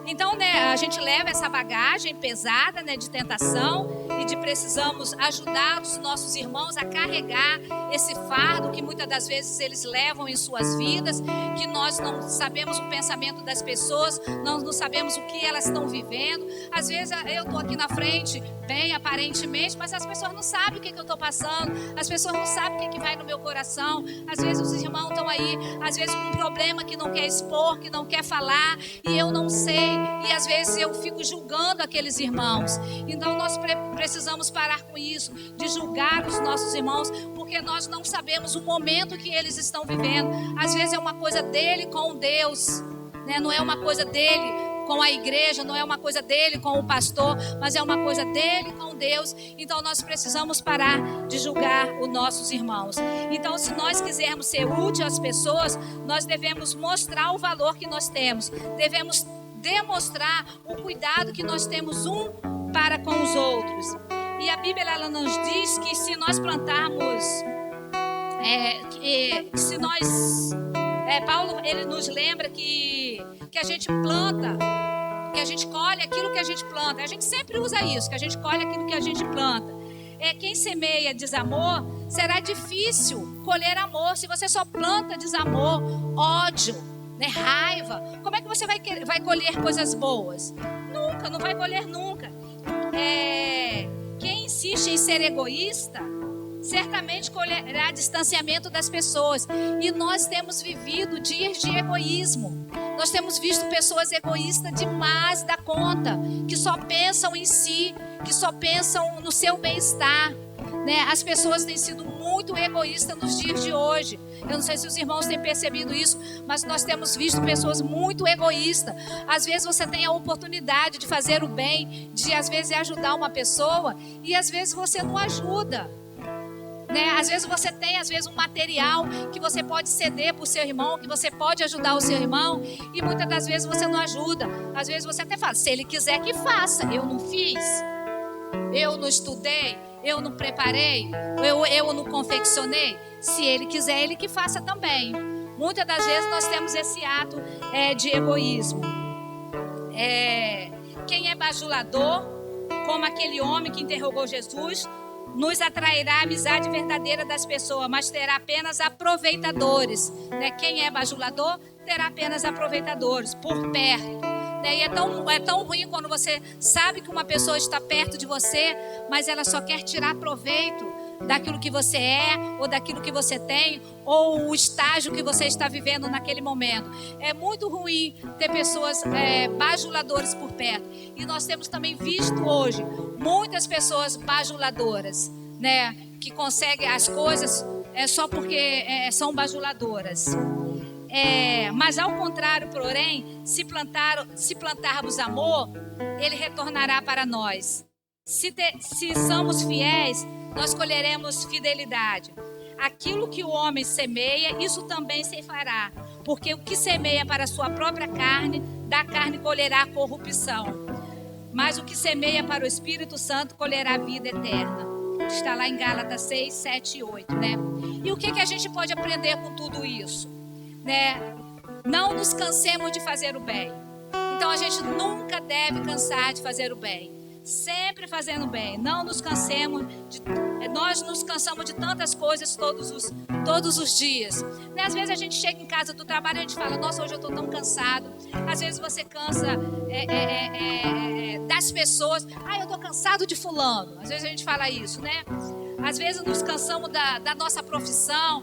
Então, a gente leva essa bagagem pesada, de tentação, e de precisamos ajudar os nossos irmãos a carregar esse fardo que muitas das vezes eles levam em suas vidas, que nós não sabemos o pensamento das pessoas, nós não sabemos o que elas estão vivendo. Às vezes eu estou aqui na frente, bem aparentemente, mas as pessoas não sabem o que eu estou passando, as pessoas não sabem o que vai no meu coração. Às vezes os irmãos estão aí, às vezes com um problema que não quer expor, que não quer falar, e eu não sei, e às vezes eu fico julgando aqueles irmãos. Então nós precisamos parar com isso, de julgar os nossos irmãos, porque nós não sabemos o momento que eles estão vivendo. Às vezes é uma coisa dele com Deus, não é uma coisa dele com a igreja, não é uma coisa dele com o pastor, mas é uma coisa dele com Deus. Então nós precisamos parar de julgar os nossos irmãos. Então, se nós quisermos ser úteis às pessoas, nós devemos mostrar o valor que nós temos, devemos demonstrar o cuidado que nós temos um para com os outros. E a Bíblia, ela nos diz que se nós plantarmos, Paulo, ele nos lembra que a gente planta, que a gente colhe aquilo que a gente planta. A gente sempre usa isso, que a gente colhe aquilo que a gente planta. Quem semeia desamor, será difícil colher amor. Se você só planta desamor, ódio, raiva, como é que você vai colher coisas boas? Nunca, não vai colher nunca. Quem insiste em ser egoísta, certamente colherá distanciamento das pessoas. E nós temos vivido dias de egoísmo. Nós temos visto pessoas egoístas demais da conta, que só pensam em si, que só pensam no seu bem-estar. As pessoas têm sido muito egoístas nos dias de hoje. Eu não sei se os irmãos têm percebido isso, mas nós temos visto pessoas muito egoístas. Às vezes você tem a oportunidade de fazer o bem, de às vezes ajudar uma pessoa, e às vezes você não ajuda. Às vezes você tem um material que você pode ceder para o seu irmão, que você pode ajudar o seu irmão, e muitas das vezes você não ajuda. Às vezes você até fala: se ele quiser que faça. Eu não fiz, eu não estudei, eu não preparei, eu não confeccionei. Se ele quiser, ele que faça também. Muitas das vezes nós temos esse ato de egoísmo. Quem é bajulador, como aquele homem que interrogou Jesus, nos atrairá a amizade verdadeira das pessoas, mas terá apenas aproveitadores. Quem é bajulador terá apenas aproveitadores por perto. E é tão ruim quando você sabe que uma pessoa está perto de você, mas ela só quer tirar proveito daquilo que você é, ou daquilo que você tem, ou o estágio que você está vivendo naquele momento. É muito ruim ter pessoas bajuladoras por perto. E nós temos também visto hoje muitas pessoas bajuladoras, que conseguem as coisas só porque são bajuladoras. Mas ao contrário, porém, se plantarmos amor, ele retornará para nós. Se somos fiéis, nós colheremos fidelidade. Aquilo que o homem semeia, isso também se fará. Porque o que semeia para a sua própria carne, da carne colherá corrupção. Mas o que semeia para o Espírito Santo, colherá vida eterna. Está lá em Gálatas 6, 7 e 8, E o que a gente pode aprender com tudo isso? Não nos cansemos de fazer o bem. Então a gente nunca deve cansar de fazer o bem. Sempre fazendo bem. Não nos cansemos nós nos cansamos de tantas coisas todos os dias. Às vezes a gente chega em casa do trabalho e a gente fala: nossa, hoje eu estou tão cansado. Às vezes você cansa das pessoas. Eu estou cansado de fulano. Às vezes a gente fala isso, Às vezes nos cansamos da nossa profissão.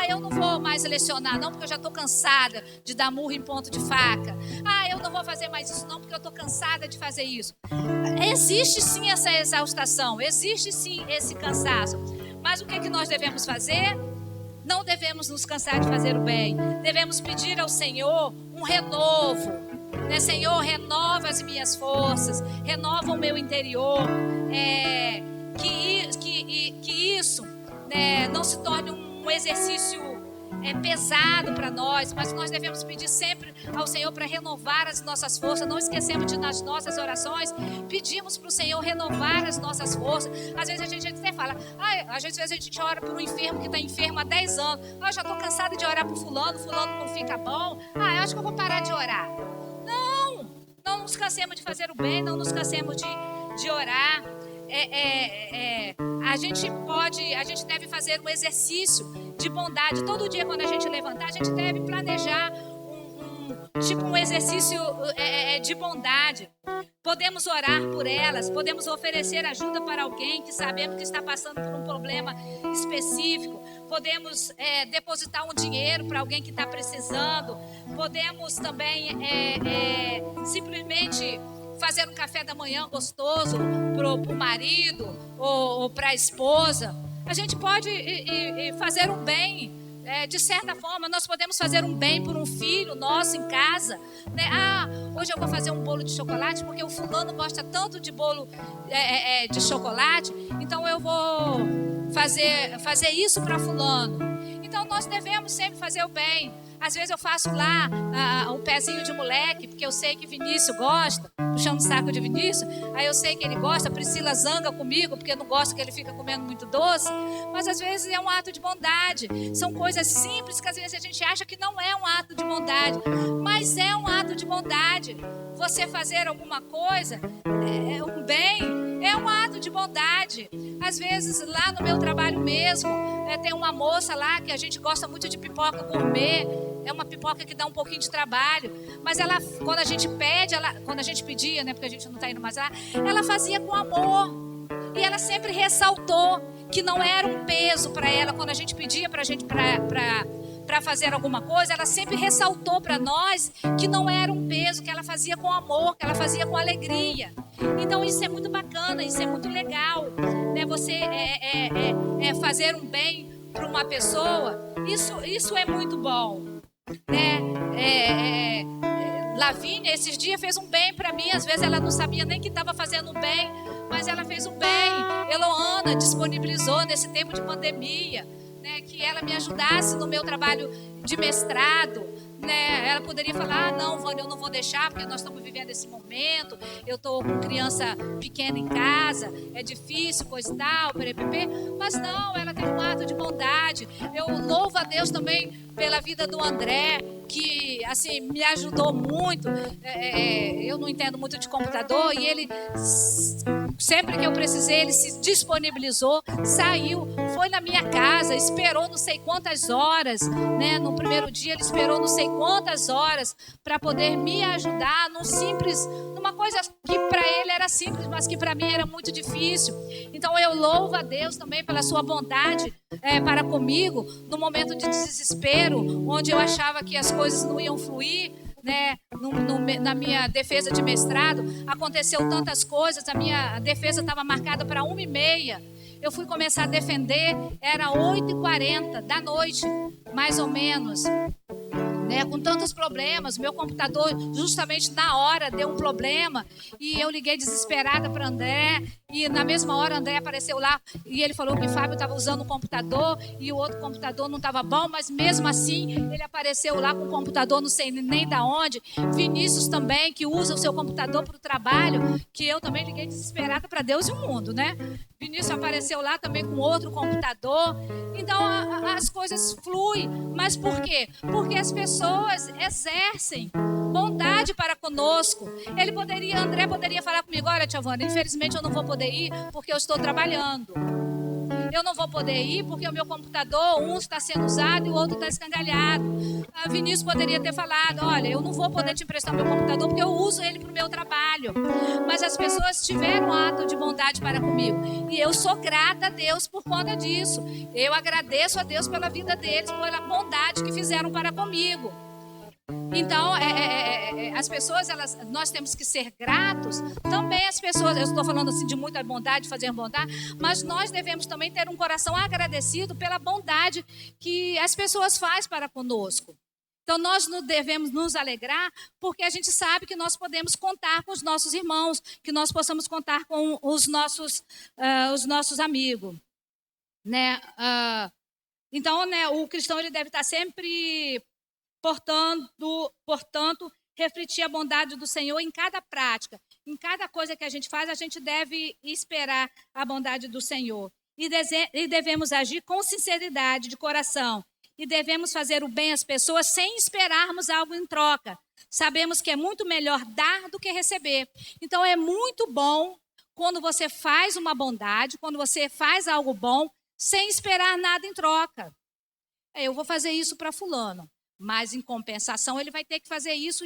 Eu não vou mais lecionar não, porque eu já estou cansada de dar murro em ponto de faca. Eu não vou fazer mais isso não, porque eu estou cansada de fazer isso. Existe sim essa exaustação, existe sim esse cansaço. Mas o que nós devemos fazer? Não devemos nos cansar de fazer o bem. Devemos pedir ao Senhor um renovo. Senhor, renova as minhas forças, renova o meu interior. Que isso não se torne um exercício pesado para nós, mas nós devemos pedir sempre ao Senhor para renovar as nossas forças. Não esquecemos de, nas nossas orações, pedimos para o Senhor renovar as nossas forças. Às vezes a gente até fala, às vezes a gente ora por um enfermo que está enfermo há 10 anos. Eu já estou cansada de orar por fulano não fica bom. Eu acho que eu vou parar de orar. Não nos cansemos de fazer o bem, não nos cansemos de orar. A gente deve fazer um exercício de bondade. Todo dia quando a gente levantar, a gente deve planejar um exercício de bondade. Podemos orar por elas, podemos oferecer ajuda para alguém que sabemos que está passando por um problema específico. Podemos depositar um dinheiro para alguém que está precisando. Podemos também simplesmente fazer um café da manhã gostoso para o marido ou para a esposa. A gente pode fazer um bem. De certa forma, nós podemos fazer um bem por um filho nosso em casa. Hoje eu vou fazer um bolo de chocolate porque o fulano gosta tanto de bolo de chocolate, então eu vou fazer isso para fulano. Então nós devemos sempre fazer o bem. Às vezes eu faço lá um pezinho de moleque, porque eu sei que Vinícius gosta, puxando o saco de Vinícius, aí eu sei que ele gosta. A Priscila zanga comigo, porque não gosta que ele fica comendo muito doce, mas às vezes é um ato de bondade. São coisas simples que às vezes a gente acha que não é um ato de bondade, mas é um ato de bondade. Você fazer alguma coisa, um bem, é um ato de bondade. Às vezes lá no meu trabalho mesmo, tem uma moça lá que a gente gosta muito de pipoca gourmet. É uma pipoca que dá um pouquinho de trabalho, mas ela, quando a gente pedia, porque a gente não está indo mais lá, ela fazia com amor. E ela sempre ressaltou que não era um peso para ela. Quando a gente pedia para fazer alguma coisa, ela sempre ressaltou para nós que não era um peso, que ela fazia com amor, que ela fazia com alegria. Então isso é muito bacana, isso é muito legal, Você fazer um bem para uma pessoa, isso é muito bom. Lavínia esses dias fez um bem para mim. Às vezes ela não sabia nem que estava fazendo um bem, mas ela fez um bem. Eloana disponibilizou nesse tempo de pandemia, que ela me ajudasse no meu trabalho de mestrado. Ela poderia falar, não, Vânia, eu não vou deixar, porque nós estamos vivendo esse momento, eu estou com criança pequena em casa, é difícil, coisa e tal, mas não, ela teve um ato de bondade. Eu louvo a Deus também pela vida do André, que assim, me ajudou muito. Eu não entendo muito de computador, e ele, sempre que eu precisei, ele se disponibilizou, saiu, foi na minha casa, esperou não sei quantas horas, no primeiro dia ele esperou não sei quantas horas para poder me ajudar numa coisa que para ele era simples, mas que para mim era muito difícil. Então eu louvo a Deus também pela sua bondade para comigo, no momento de desespero, onde eu achava que as coisas não iam fluir. Na minha defesa de mestrado, aconteceu tantas coisas. A minha defesa estava marcada para 1h30. Eu fui começar a defender, era 8h40 da noite, mais ou menos. Com tantos problemas, meu computador justamente na hora deu um problema e eu liguei desesperada para André, e na mesma hora André apareceu lá e ele falou que o Fábio estava usando um computador e o outro computador não estava bom, mas mesmo assim ele apareceu lá com o computador não sei nem da onde. Vinícius também, que usa o seu computador para o trabalho, que eu também liguei desesperada para Deus e o mundo, Vinícius apareceu lá também com outro computador. Então as coisas fluem. Mas por quê? Porque as pessoas exercem bondade para conosco. André poderia falar comigo, olha, tia Wanda, infelizmente eu não vou poder ir porque eu estou trabalhando. eu não vou poder ir porque o meu computador, um está sendo usado e o outro está escangalhado. A Vinícius poderia ter falado, olha, eu não vou poder te emprestar meu computador porque eu uso ele para o meu trabalho. Mas as pessoas tiveram um ato de bondade para comigo. E eu sou grata a Deus por conta disso. Eu agradeço a Deus pela vida deles, pela bondade que fizeram para comigo. Então, as pessoas, nós temos que ser gratos. Também as pessoas, eu estou falando assim de muita bondade, fazer bondade, mas nós devemos também ter um coração agradecido pela bondade que as pessoas fazem para conosco. Então, nós não devemos nos alegrar porque a gente sabe que nós podemos contar com os nossos irmãos, que nós possamos contar com os nossos amigos, né? Então, né, o cristão ele deve estar sempre portanto, refletir a bondade do Senhor em cada prática. Em cada coisa que a gente faz, a gente deve esperar a bondade do Senhor. E devemos agir com sinceridade de coração. E devemos fazer o bem às pessoas sem esperarmos algo em troca. Sabemos que é muito melhor dar do que receber. Então, é muito bom quando você faz uma bondade, quando você faz algo bom, sem esperar nada em troca. Eu vou fazer isso para fulano. Mas, em compensação, ele vai ter que fazer isso.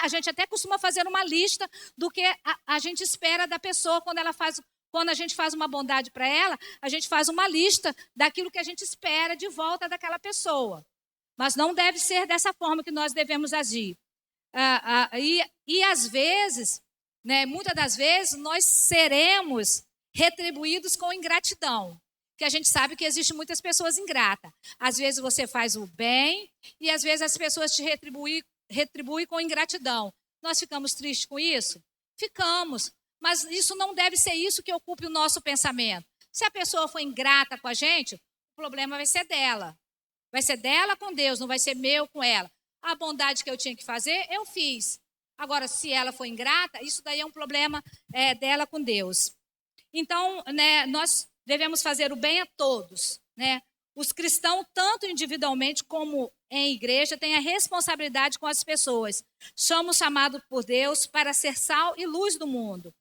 A gente até costuma fazer uma lista do que a gente espera da pessoa quando a gente faz uma bondade para ela, a gente faz uma lista daquilo que a gente espera de volta daquela pessoa. Mas não deve ser dessa forma que nós devemos agir. E às vezes, né, muitas das vezes, nós seremos retribuídos com ingratidão. Porque a gente sabe que existem muitas pessoas ingratas. Às vezes você faz o bem e às vezes as pessoas te retribuem com ingratidão. Nós ficamos tristes com isso? Ficamos. Mas isso não deve ser isso que ocupe o nosso pensamento. Se a pessoa for ingrata com a gente, o problema vai ser dela. Vai ser dela com Deus, não vai ser meu com ela. A bondade que eu tinha que fazer, eu fiz. Agora, se ela for ingrata, isso daí é um problema dela com Deus. Então, né, nós devemos fazer o bem a todos, né? Os cristãos, tanto individualmente como em igreja, têm a responsabilidade com as pessoas. Somos chamados por Deus para ser sal e luz do mundo.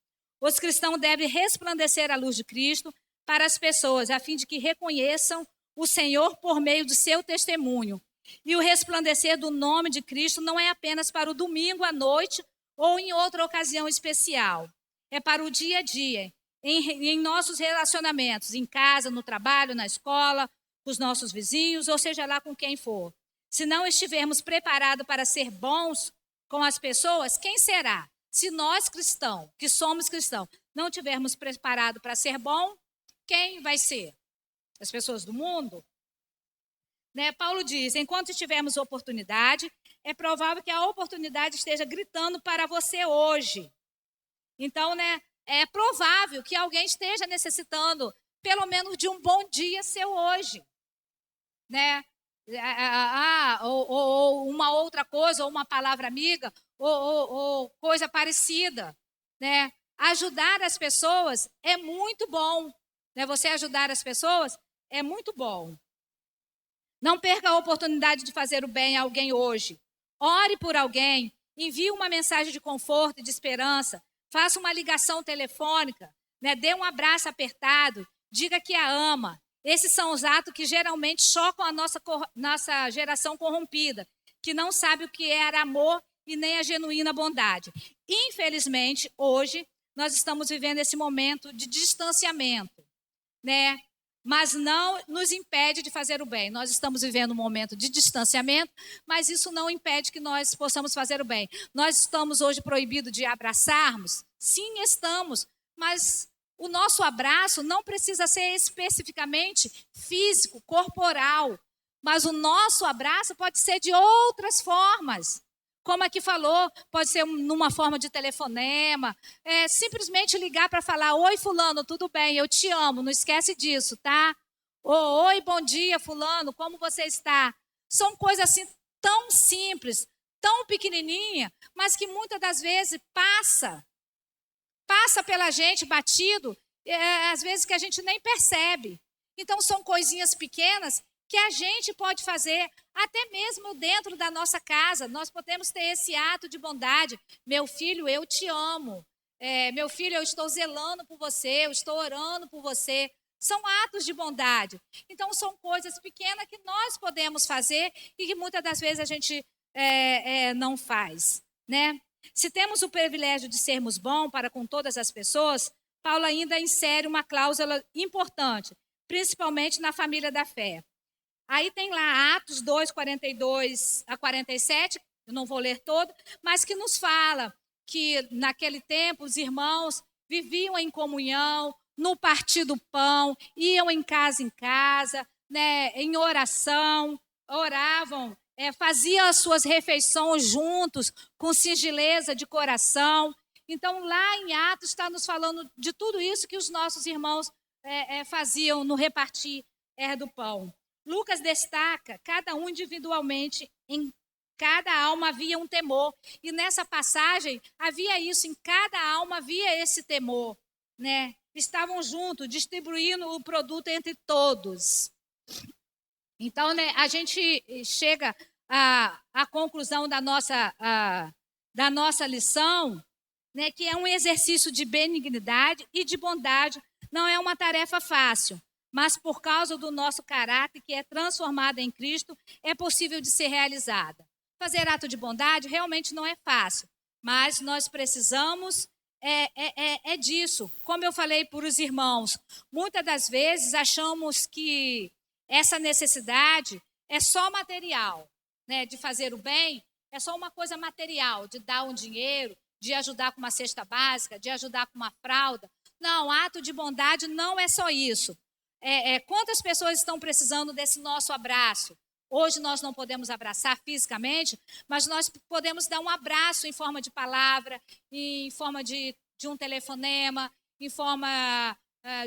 Os cristãos devem resplandecer a luz de Cristo para as pessoas, a fim de que reconheçam o Senhor por meio do seu testemunho. E o resplandecer do nome de Cristo não é apenas para o domingo à noite ou em outra ocasião especial. É para o dia a dia. Em nossos relacionamentos, em casa, no trabalho, na escola, com os nossos vizinhos, ou seja lá com quem for. Se não estivermos preparados para ser bons com as pessoas, quem será? Se nós cristãos, que somos cristãos, não estivermos preparados para ser bom, quem vai ser? As pessoas do mundo? Né? Paulo diz, enquanto tivermos oportunidade, é provável que a oportunidade esteja gritando para você hoje. Então, né? É provável que alguém esteja necessitando, pelo menos, de um bom dia seu hoje. Né? Ou uma outra coisa, ou uma palavra amiga, ou coisa parecida. Né? Ajudar as pessoas é muito bom. Né? Você ajudar as pessoas é muito bom. Não perca a oportunidade de fazer o bem a alguém hoje. Ore por alguém, envie uma mensagem de conforto e de esperança. Faça uma ligação telefônica, né? Dê um abraço apertado, diga que a ama. Esses são os atos que geralmente chocam a nossa geração corrompida, que não sabe o que é amor e nem a genuína bondade. Infelizmente, hoje, nós estamos vivendo esse momento de distanciamento, né? Mas não nos impede de fazer o bem. Nós estamos vivendo um momento de distanciamento, mas isso não impede que nós possamos fazer o bem. Nós estamos hoje proibidos de abraçarmos? Sim, estamos, mas o nosso abraço não precisa ser especificamente físico, corporal, mas o nosso abraço pode ser de outras formas. Como aqui falou, pode ser numa forma de telefonema, simplesmente ligar para falar, oi fulano, tudo bem, eu te amo, não esquece disso, tá? Oi, bom dia fulano, como você está? São coisas assim tão simples, tão pequenininha, mas que muitas das vezes passa pela gente batido, às vezes que a gente nem percebe. Então são coisinhas pequenas que a gente pode fazer até mesmo dentro da nossa casa. Nós podemos ter esse ato de bondade. Meu filho, eu te amo. Meu filho, eu estou zelando por você, eu estou orando por você. São atos de bondade. Então, são coisas pequenas que nós podemos fazer e que muitas das vezes a gente não faz, né? Se temos o privilégio de sermos bons para com todas as pessoas, Paulo ainda insere uma cláusula importante, principalmente na família da fé. Aí tem lá Atos 2, 42 a 47, eu não vou ler todo, mas que nos fala que naquele tempo os irmãos viviam em comunhão, no partir do pão, iam em casa, né, em oração, oravam, faziam as suas refeições juntos, com singeleza de coração. Então, lá em Atos está nos falando de tudo isso que os nossos irmãos faziam no repartir do pão. Lucas destaca, cada um individualmente, em cada alma havia um temor. E nessa passagem havia isso, em cada alma havia esse temor, né? Estavam juntos, distribuindo o produto entre todos. Então, né, a gente chega à conclusão da nossa lição, né, que é um exercício de benignidade e de bondade. Não é uma tarefa fácil, mas por causa do nosso caráter, que é transformado em Cristo, é possível de ser realizada. Fazer ato de bondade realmente não é fácil, mas nós precisamos disso. Como eu falei para os irmãos, muitas das vezes achamos que essa necessidade é só material, né, de fazer o bem, é só uma coisa material, de dar um dinheiro, de ajudar com uma cesta básica, de ajudar com uma fralda. Não, ato de bondade não é só isso. Quantas pessoas estão precisando desse nosso abraço? Hoje nós não podemos abraçar fisicamente, mas nós podemos dar um abraço em forma de palavra, em forma de um telefonema, em forma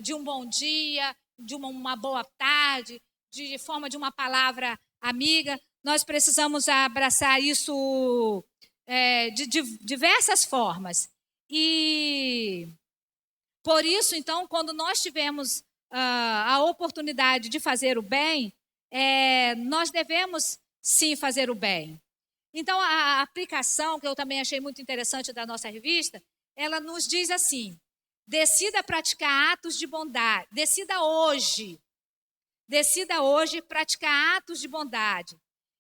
de um bom dia, de uma boa tarde, de forma de uma palavra amiga. Nós precisamos abraçar isso de diversas formas. E por isso, então, quando nós tivemos a oportunidade de fazer o bem, nós devemos sim fazer o bem. Então, a aplicação, que eu também achei muito interessante da nossa revista, ela nos diz assim: decida praticar atos de bondade, decida hoje praticar atos de bondade.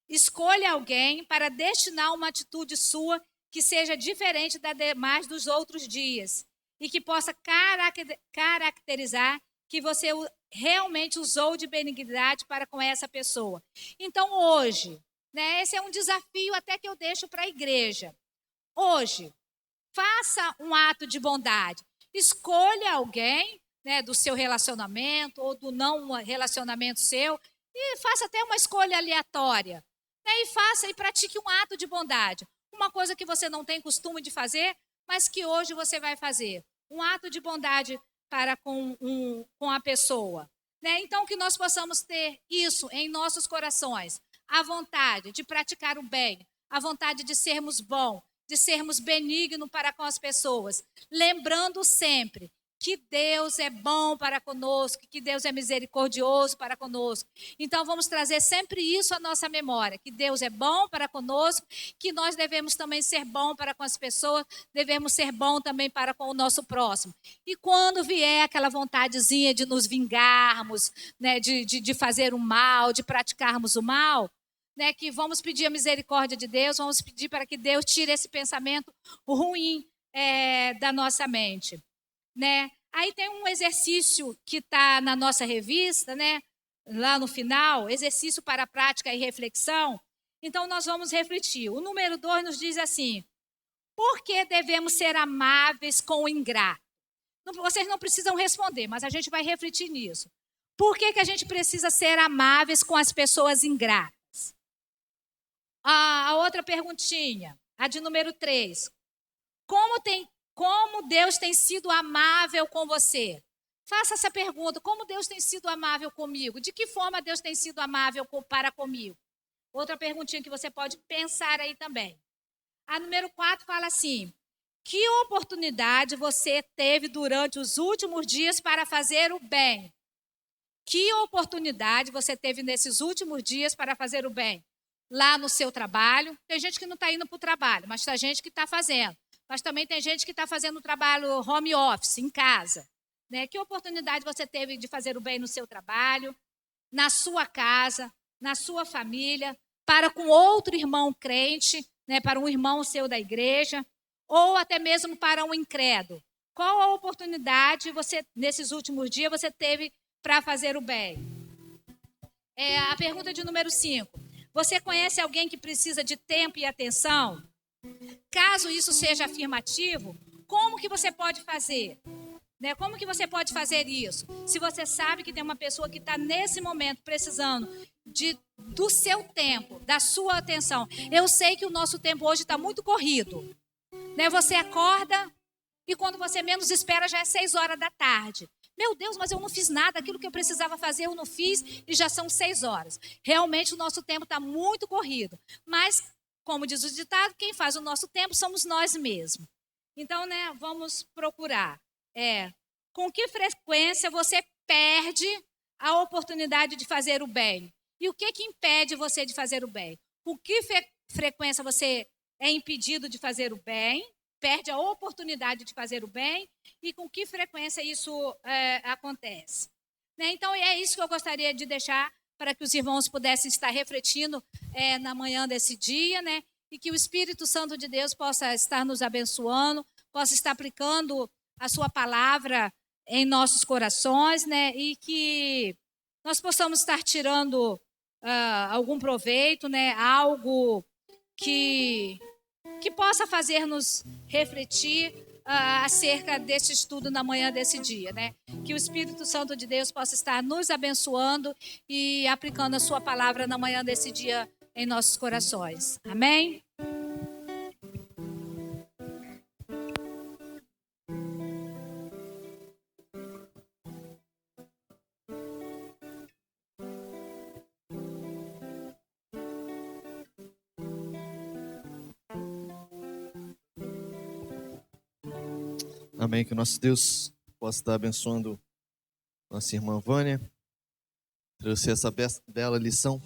Escolha alguém para destinar uma atitude sua que seja diferente da demais dos outros dias e que possa caracterizar que você realmente usou de benignidade para com essa pessoa. Então, hoje, né, esse é um desafio até que eu deixo para a igreja. Hoje, faça um ato de bondade. Escolha alguém, né, do seu relacionamento ou do não relacionamento seu e faça até uma escolha aleatória. Né, e faça e pratique um ato de bondade. Uma coisa que você não tem costume de fazer, mas que hoje você vai fazer. Um ato de bondade para com a pessoa. Né? Então, que nós possamos ter isso em nossos corações. A vontade de praticar o bem. A vontade de sermos bons, de sermos benignos para com as pessoas. Lembrando sempre que Deus é bom para conosco, que Deus é misericordioso para conosco. Então, vamos trazer sempre isso à nossa memória, que Deus é bom para conosco, que nós devemos também ser bom para com as pessoas, devemos ser bom também para com o nosso próximo. E quando vier aquela vontadezinha de nos vingarmos, né, de fazer o mal, de praticarmos o mal, né, que vamos pedir a misericórdia de Deus, vamos pedir para que Deus tire esse pensamento ruim da nossa mente. Né? Aí tem um exercício que está na nossa revista, né? Lá no final, exercício para prática e reflexão. Então, nós vamos refletir. O número 2 nos diz assim: por que devemos ser amáveis com o ingrato? Vocês não precisam responder, mas a gente vai refletir nisso. Por que a gente precisa ser amáveis com as pessoas ingratas? A outra perguntinha, a de número 3. Como Deus tem sido amável com você? Faça essa pergunta. Como Deus tem sido amável comigo? De que forma Deus tem sido amável para comigo? Outra perguntinha que você pode pensar aí também. A número 4 fala assim: que oportunidade você teve durante os últimos dias para fazer o bem? Que oportunidade você teve nesses últimos dias para fazer o bem? Lá no seu trabalho. Tem gente que não está indo para o trabalho, mas tem gente que está fazendo. Mas também tem gente que está fazendo o trabalho home office, em casa. né? Que oportunidade você teve de fazer o bem no seu trabalho, na sua casa, na sua família, para com outro irmão crente, né? Para um irmão seu da igreja, ou até mesmo para um incrédulo. Qual a oportunidade você, nesses últimos dias, você teve para fazer o bem? A pergunta de número 5. Você conhece alguém que precisa de tempo e atenção? Caso isso seja afirmativo, como que você pode fazer? Né? Como que você pode fazer isso? Se você sabe que tem uma pessoa que está nesse momento precisando do seu tempo, da sua atenção. Eu sei que o nosso tempo hoje está muito corrido. Né? Você acorda e quando você menos espera já é 6 horas da tarde. Meu Deus, mas eu não fiz nada, aquilo que eu precisava fazer eu não fiz e já são 6 horas. Realmente o nosso tempo está muito corrido. Mas, como diz o ditado, quem faz o nosso tempo somos nós mesmos. Então, né, vamos procurar. Com que frequência você perde a oportunidade de fazer o bem? E o que impede você de fazer o bem? Com que frequência você é impedido de fazer o bem? Perde a oportunidade de fazer o bem e com que frequência isso acontece. Né? Então, é isso que eu gostaria de deixar para que os irmãos pudessem estar refletindo na manhã desse dia, né? E que o Espírito Santo de Deus possa estar nos abençoando, possa estar aplicando a sua palavra em nossos corações, né? E que nós possamos estar tirando algum proveito, né? Algo que possa fazer-nos refletir acerca desse estudo na manhã desse dia, né? Que o Espírito Santo de Deus possa estar nos abençoando e aplicando a sua palavra na manhã desse dia em nossos corações. Amém? Amém, que o nosso Deus possa estar abençoando nossa irmã Vânia, trouxe essa bela lição